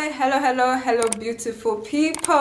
Hello, beautiful people.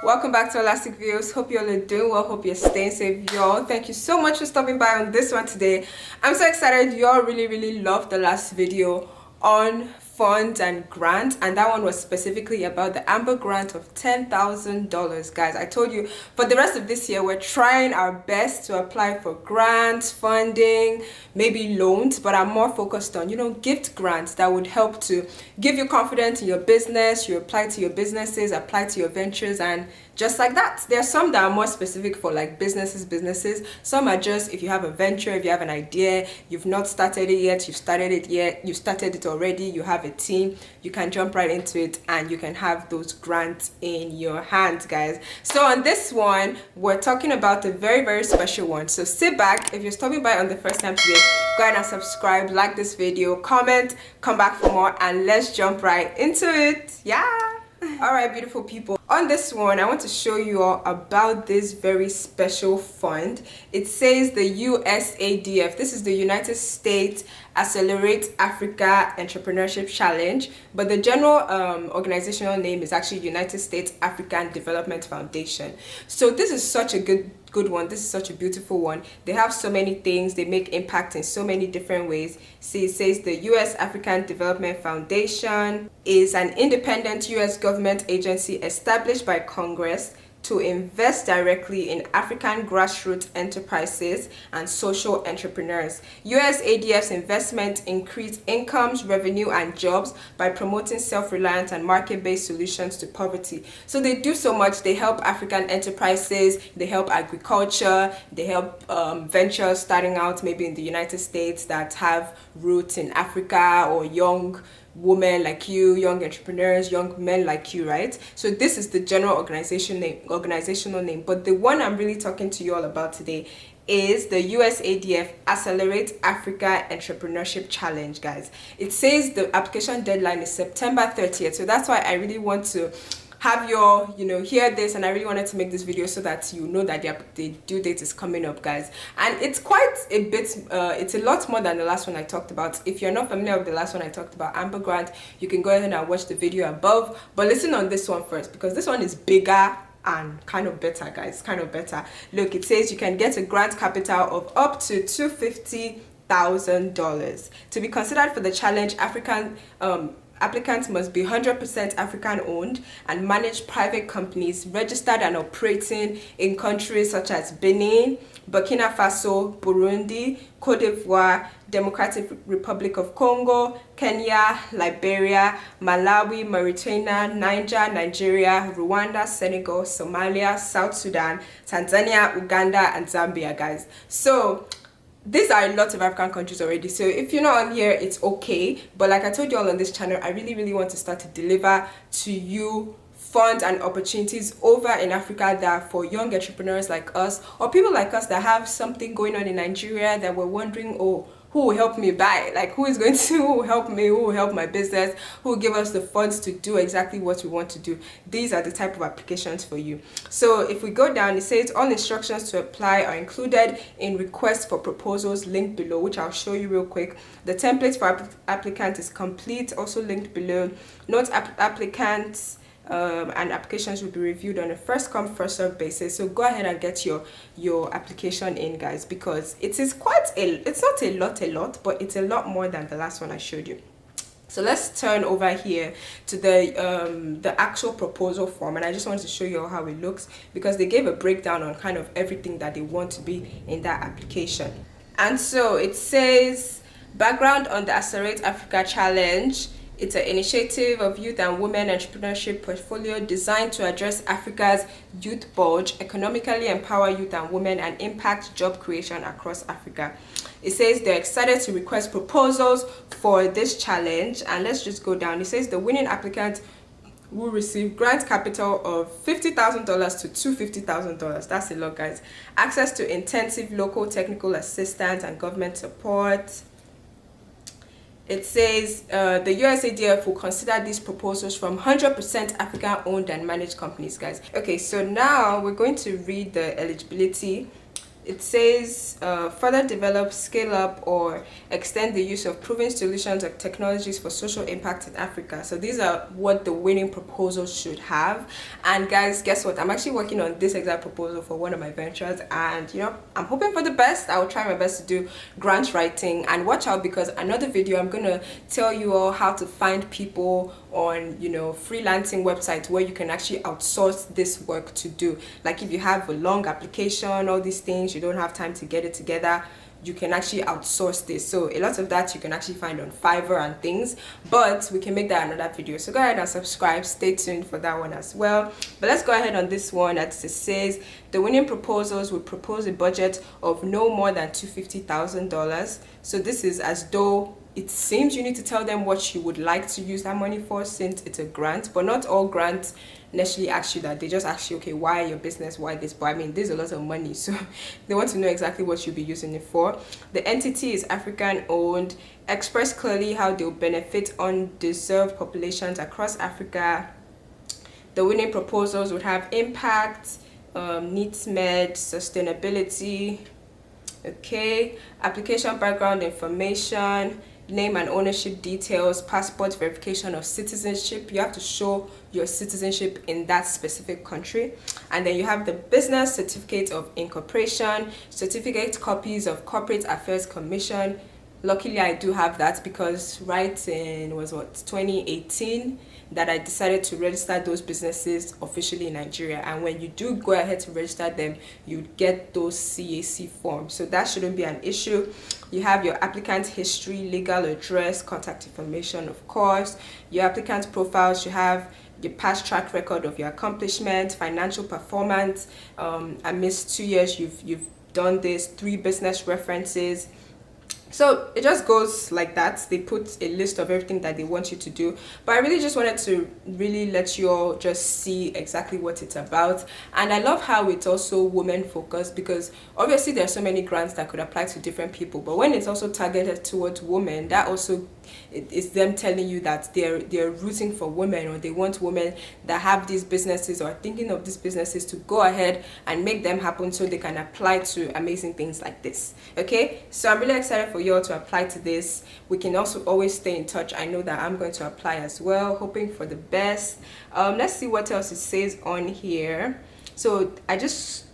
Welcome back to Elastic Views. Hope you all are doing well. Hope you're staying safe, y'all. Thank you so much for stopping by on this one today. I'm so excited. Y'all really loved the last video on funds and grants, and that one was specifically about the Amber grant of $10,000. Guys, I told you for the rest of this year we're trying our best to apply for grants, funding, maybe loans, but I'm more focused on, gift grants that would help to give you confidence in your business. You apply to your businesses, apply to your ventures, and just like that. There are some that are more specific for like businesses. Some are just if you have a venture, if you have an idea, you've not started it yet, you've started it already, you have a team, you can jump right into it and you can have those grants in your hands, guys. So on this one, we're talking about a very special one. So sit back. If you're stopping by on the first time today, go ahead and subscribe, like this video, comment, come back for more, and let's jump right into it. All right, beautiful people, on this one I want to show you all about this very special fund. It says the USADF. This is the United States Accelerate Africa Entrepreneurship Challenge, but the general organizational name is actually United States African Development Foundation. So this is such a good one. This is such a beautiful one. They have so many things. They make impact in so many different ways. See, it says the U.S. African Development Foundation is an independent U.S. government agency established by Congress to invest directly in African grassroots enterprises and social entrepreneurs. USADF's investment increase incomes, revenue, and jobs by promoting self-reliant and market-based solutions to poverty. So they do so much. They help African enterprises, they help agriculture, they help ventures starting out maybe in the United States that have roots in Africa, or young women like you, young entrepreneurs, young men like you, right? So this is the general organizational name, but the one I'm really talking to you all about today is the USADF Accelerate Africa Entrepreneurship Challenge, guys. It says the application deadline is September 30th, so that's why I really want to have your hear this, and I really wanted to make this video so that you know that the due date is coming up, guys. And it's quite a bit it's a lot more than the last one I talked about. If you're not familiar with the last one I talked about, Amber grant, you can go ahead and watch the video above, but listen on this one first, because this one is bigger and kind of better, guys. Kind of better. Look, it says you can get a grant capital of up to $250,000 to be considered for the challenge. Applicants must be 100% African owned and manage private companies registered and operating in countries such as Benin, Burkina Faso, Burundi, Cote d'Ivoire, Democratic Republic of Congo, Kenya, Liberia, Malawi, Mauritania, Nigeria, Rwanda, Senegal, Somalia, South Sudan, Tanzania, Uganda, and Zambia, guys. So these are a lot of African countries already, so if you're not on here, it's okay. But like I told you all on this channel, I really want to start to deliver to you funds and opportunities over in Africa that are for young entrepreneurs like us, or people like us that have something going on in Nigeria that we're wondering, oh, who will help me buy? Like, who will help me? Who will help my business? Who will give us the funds to do exactly what we want to do? These are the type of applications for you. So if we go down, it says all instructions to apply are included in requests for proposals linked below, which I'll show you real quick. The template for applicant is complete, also linked below. Note applicants and applications will be reviewed on a first come first served basis. So go ahead and get your application in, guys, because it is it's not a lot, but it's a lot more than the last one I showed you. So let's turn over here to the actual proposal form, and I just wanted to show you all how it looks, because they gave a breakdown on kind of everything that they want to be in that application. And so it says background on the Accelerate Africa Challenge. It's an initiative of youth and women entrepreneurship portfolio designed to address Africa's youth bulge, economically empower youth and women, and impact job creation across Africa. It says they're excited to request proposals for this challenge, and let's just go down. It says the winning applicant will receive grant capital of $50,000 to $250,000. That's a lot, guys. Access to intensive local technical assistance and government support. It says the USADF will consider these proposals from 100% African owned and managed companies, guys. Okay, so now we're going to read the eligibility. it says further develop, scale up, or extend the use of proven solutions or technologies for social impact in Africa. So these are what the winning proposal should have. And guys, guess what? I'm actually working on this exact proposal for one of my ventures, and I'm hoping for the best. I will try my best to do grant writing, and watch out, because another video I'm gonna tell you all how to find people on freelancing websites where you can actually outsource this work to do. Like if you have a long application, all these things, you don't have time to get it together, you can actually outsource this. So a lot of that you can actually find on Fiverr and things, but we can make that another video. So go ahead and subscribe, stay tuned for that one as well. But let's go ahead on this one. As it says, the winning proposals will propose a budget of no more than $250,000. So this is as though it seems you need to tell them what you would like to use that money for, since it's a grant. But not all grants necessarily ask you that. They just ask you, okay, why your business, why this? But I mean, there's a lot of money, so they want to know exactly what you'll be using it for. The entity is African owned. Express clearly how they'll benefit undeserved populations across Africa. The winning proposals would have impact, needs met, sustainability. Okay, application background information, name and ownership details, passport verification of citizenship. You have to show your citizenship in that specific country. And then you have the business certificate of incorporation, certificate copies of corporate affairs commission. Luckily I do have that, because right in 2018 that I decided to register those businesses officially in Nigeria. And when you do go ahead to register them, you get those CAC forms, so that shouldn't be an issue. You have your applicant history, legal address, contact information, of course. Your applicant profiles, you have your past track record of your accomplishment, financial performance. Amidst 2 years you've done this, 3 business references. So it just goes like that. They put a list of everything that they want you to do, but I really just wanted to really let you all just see exactly what it's about. And I love how it's also women focused, because obviously there's so many grants that could apply to different people, but when it's also targeted towards women, that also it's them telling you that they're rooting for women, or they want women that have these businesses or are thinking of these businesses to go ahead and make them happen, so they can apply to amazing things like this. Okay, so I'm really excited for you all to apply to this. We can also always stay in touch. I know that I'm going to apply as well, hoping for the best. Let's see what else it says on here. So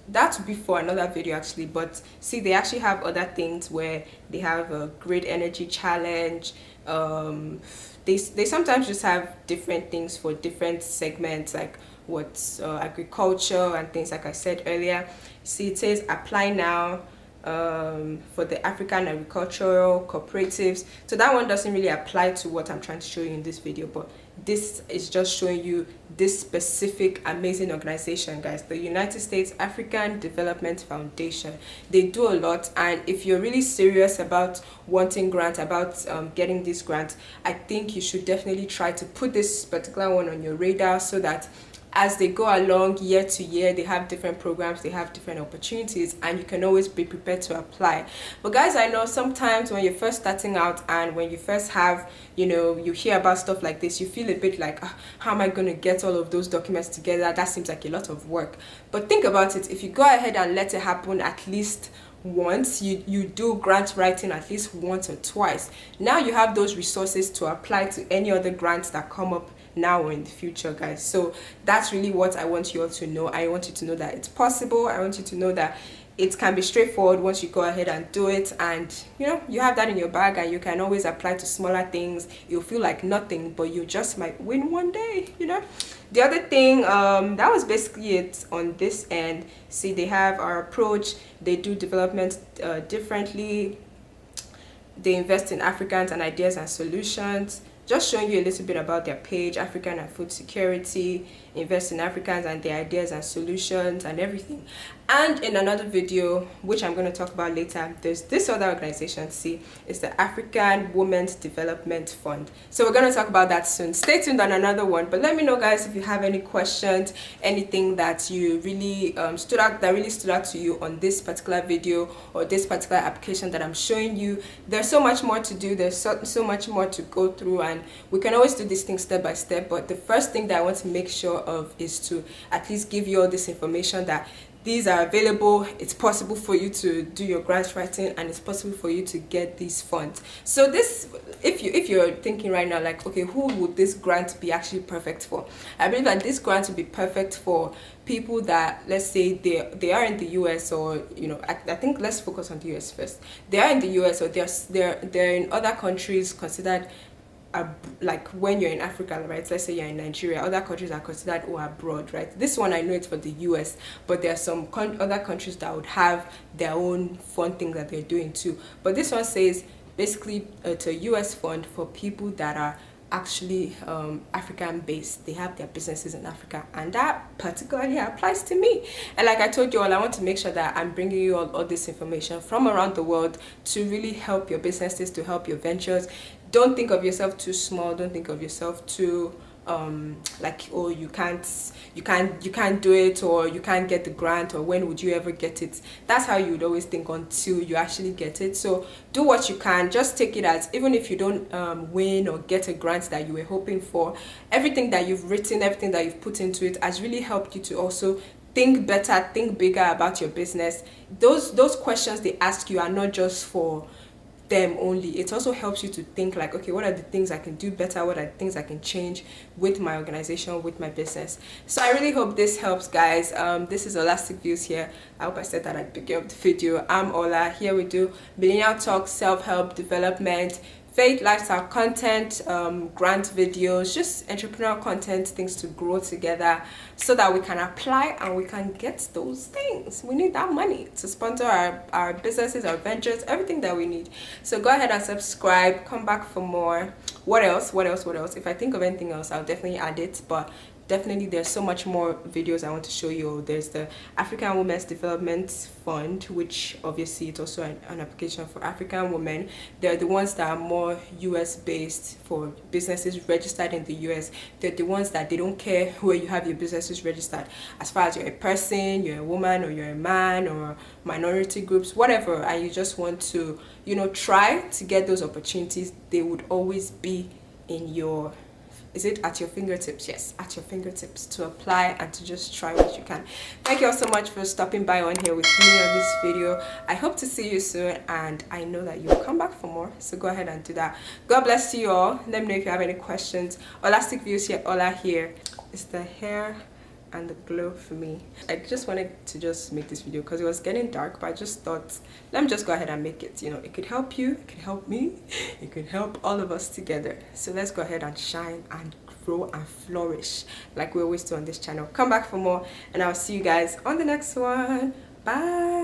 that would be for another video actually, but see, they actually have other things where they have a great energy challenge. They sometimes just have different things for different segments, like what's agriculture and things, like I said earlier. See, it says apply now for the African agricultural cooperatives. So that one doesn't really apply to what I'm trying to show you in this video, but this is just showing you this specific amazing organization, guys, the United States African Development Foundation. They do a lot, and if you're really serious about wanting grant, about getting this grant, I think you should definitely try to put this particular one on your radar, so that as they go along year to year, they have different programs, they have different opportunities, and you can always be prepared to apply. But guys, I know sometimes when you're first starting out, and when you first have, you hear about stuff like this, you feel a bit like, how am I going to get all of those documents together? That seems like a lot of work. But think about it. If you go ahead and let it happen at least once, you do grant writing at least once or twice, now you have those resources to apply to any other grants that come up now or in the future, guys. So that's really what I want you all to know. I want you to know that it's possible. I want you to know that it can be straightforward once you go ahead and do it, and you have that in your bag, and you can always apply to smaller things. You'll feel like nothing, but you just might win one day. The other thing, that was basically it on this end. See, they have our approach. They do development differently. They invest in Africans and ideas and solutions. Just showing you a little bit about their page, African and food security, invest in Africans and their ideas and solutions and everything. And in another video, which I'm going to talk about later, there's this other organization. See, it's the African Women's Development Fund. So we're going to talk about that soon. Stay tuned on another one. But let me know, guys, if you have any questions, anything that you really stood out to you on this particular video or this particular application that I'm showing you. There's so much more to do. There's so much more to go through, and we can always do these things step by step. But the first thing that I want to make sure of is to at least give you all this information that these are available. It's possible for you to do your grant writing, and it's possible for you to get these funds. So this, if you're thinking right now like, okay, who would this grant be actually perfect for? I believe that this grant would be perfect for people that, let's say they are in the US, or I think let's focus on the US first. They are in the US, or they're in other countries considered like when you're in Africa, right? Let's say you're in Nigeria, other countries are considered abroad, right? This one I know it's for the US, but there are some other countries that would have their own fund thing that they're doing too. But this one says basically it's a US fund for people that are actually African based. They have their businesses in Africa, and that particularly applies to me. And like I told you all, I want to make sure that I'm bringing you all this information from around the world to really help your businesses, to help your ventures. Don't think of yourself too small. Don't think of yourself too like, oh, you can't do it, or you can't get the grant, or when would you ever get it? That's how you would always think until you actually get it. So do what you can. Just take it as, even if you don't win or get a grant that you were hoping for, everything that you've written, everything that you've put into it has really helped you to also think better, think bigger about your business. Those questions they ask you are not just for them only. It also helps you to think like, okay, what are the things I can do better? What are the things I can change with my organization, with my business? So I really hope this helps, guys. This is Holistic Views here. I hope I said that at the beginning of the video. I'm Holaaa. Here we do millennial talk, self-help, development, faith, lifestyle content, grant videos, just entrepreneurial content, things to grow together so that we can apply and we can get those things. We need that money to sponsor our businesses, our ventures, everything that we need. So go ahead and subscribe, come back for more. What else? If I think of anything else, I'll definitely add it, but definitely there's so much more videos I want to show you. There's the African Women's Development Fund, which obviously it's also an application for African women. They're the ones that are more US based, for businesses registered in the US. They're the ones that they don't care where you have your businesses registered, as far as you're a person, you're a woman, or you're a man, or minority groups, whatever, and you just want to try to get those opportunities. They would always be in your, is it at your fingertips? Yes, at your fingertips to apply and to just try what you can. Thank you all so much for stopping by on here with me on this video. I hope to see you soon, and I know that you'll come back for more, so go ahead and do that. God bless you all. Let me know if you have any questions. Holistic Views here, Holaaa here. It's the hair and the glow for me. I just wanted to just make this video because it was getting dark, but I just thought, let me just go ahead and make it. It could help you, it could help me, it could help all of us together. So let's go ahead and shine and grow and flourish like we always do on this channel. Come back for more, and I'll see you guys on the next one. Bye.